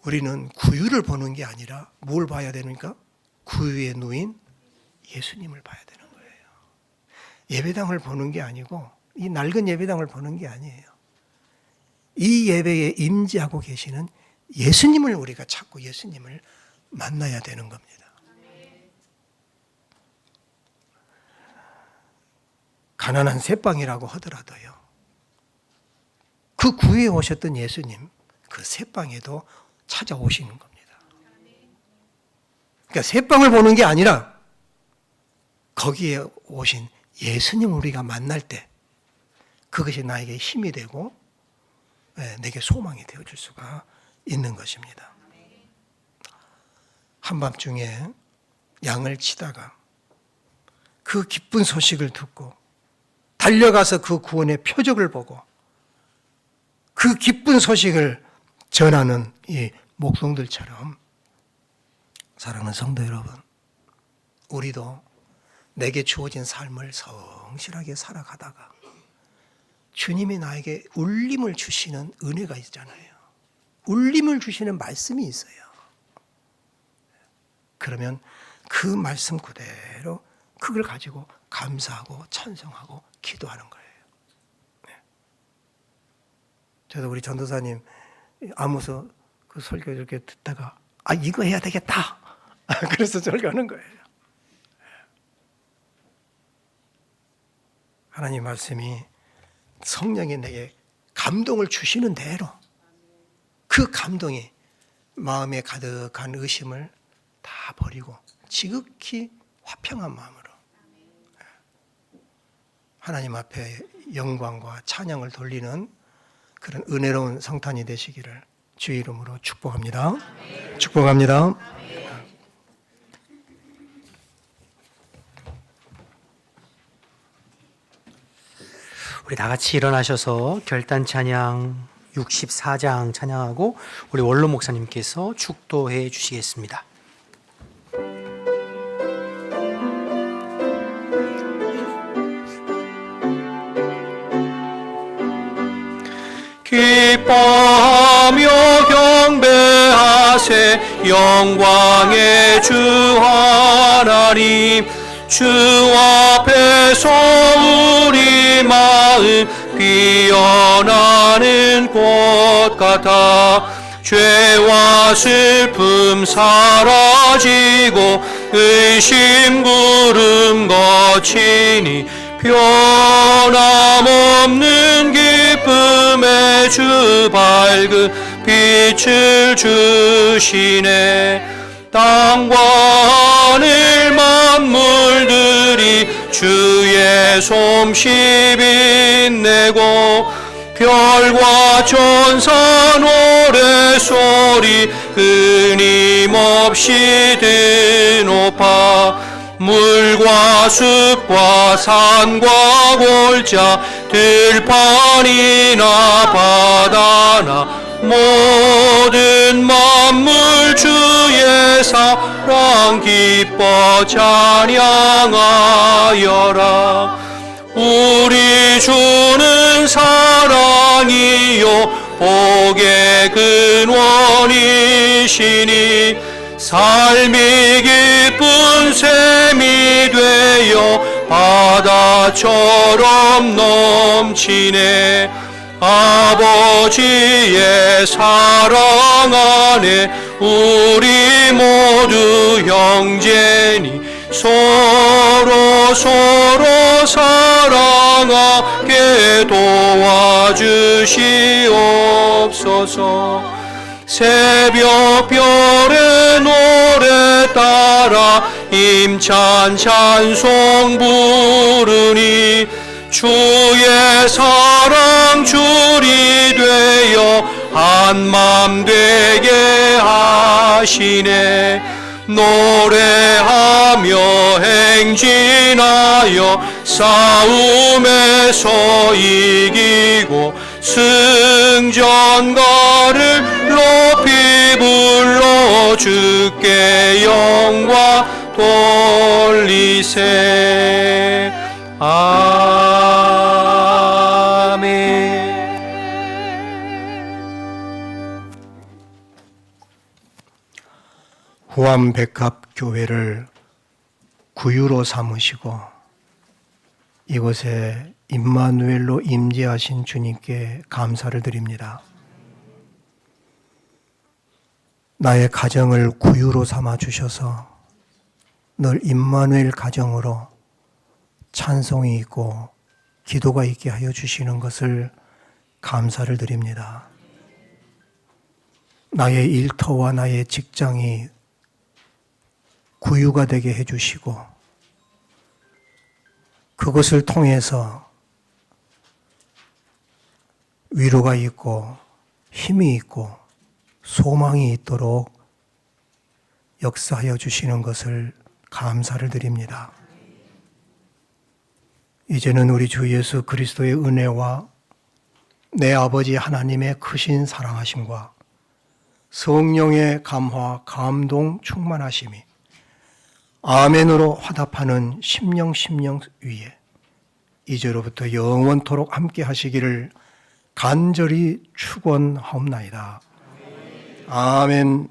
Speaker 4: 우리는 구유를 보는 게 아니라 뭘 봐야 되는가? 구유에 누인 예수님을 봐야 되는 거예요. 예배당을 보는 게 아니고, 이 낡은 예배당을 보는 게 아니에요. 이 예배에 임재하고 계시는 예수님을 우리가 찾고 예수님을 만나야 되는 겁니다. 가난한 새빵이라고 하더라도요, 그 구유에 오셨던 예수님, 그 새빵에도 찾아오시는 겁니다. 그러니까 새빵을 보는 게 아니라 거기에 오신 예수님을 우리가 만날 때 그것이 나에게 힘이 되고 내게 소망이 되어줄 수가 있는 것입니다. 한밤중에 양을 치다가 그 기쁜 소식을 듣고 달려가서 그 구원의 표적을 보고 그 기쁜 소식을 전하는 이 목동들처럼, 사랑하는 성도 여러분, 우리도 내게 주어진 삶을 성실하게 살아가다가 주님이 나에게 울림을 주시는 은혜가 있잖아요. 울림을 주시는 말씀이 있어요. 그러면 그 말씀 그대로 그걸 가지고 감사하고 찬송하고 기도하는 거예요. 저도 우리 전도사님 아무서 그 설교 이렇게 듣다가 이거 해야 되겠다. 그래서 설교하는 거예요. 하나님 말씀이 성령이 내게 감동을 주시는 대로 그 감동이 마음에 가득한 의심을 다 버리고 지극히 화평한 마음으로 하나님 앞에 영광과 찬양을 돌리는 그런 은혜로운 성탄이 되시기를 주의 이름으로 축복합니다. 축복합니다.
Speaker 3: 우리 다 같이 일어나셔서 결단 찬양 64장 찬양하고 우리 원로 목사님께서 축도해 주시겠습니다. 기뻐하며 경배하세 영광의 주 하나님, 주 앞에서 우리 마음 피어나는 꽃 같아 죄와 슬픔 사라지고 의심 구름 거치니 변함없는 기쁨의 주 밝은 빛을 주시네. 땅과 하늘 만물들이 주의 솜씨 빛내고 별과 천사 노래소리 끊임없이 드높아 물과 숲과 산과 골짜 들판이나 바다나 모든 만물 주의 사랑 기뻐 찬양하여라. 우리 주는 사랑이요 복의 근원이시니 삶이 기쁜 샘이 되어 바다처럼 넘치네. 아버지의 사랑 안에 우리 모두 형제니 서로 사랑하게 도와주시옵소서. 새벽별의 노래 따라 힘찬 찬송 부르니 주의 사랑 줄이 되어 한맘 되게 하시네. 노래하며 행진하여 싸움에서 이기고 승전가를 높이 불러 주께 영광 돌리세. 아멘.
Speaker 4: 후암백합교회를 구유로 삼으시고 이곳에 임마누엘로 임재하신 주님께 감사를 드립니다. 나의 가정을 구유로 삼아 주셔서 늘 임마누엘 가정으로 찬송이 있고 기도가 있게 하여 주시는 것을 감사를 드립니다. 나의 일터와 나의 직장이 구유가 되게 해주시고 그것을 통해서 위로가 있고 힘이 있고 소망이 있도록 역사하여 주시는 것을 감사를 드립니다. 이제는 우리 주 예수 그리스도의 은혜와 내 아버지 하나님의 크신 사랑하심과 성령의 감화, 감동, 충만하심이 아멘으로 화답하는 심령 위에 이제로부터 영원토록 함께 하시기를 간절히 축원하옵나이다. 아멘.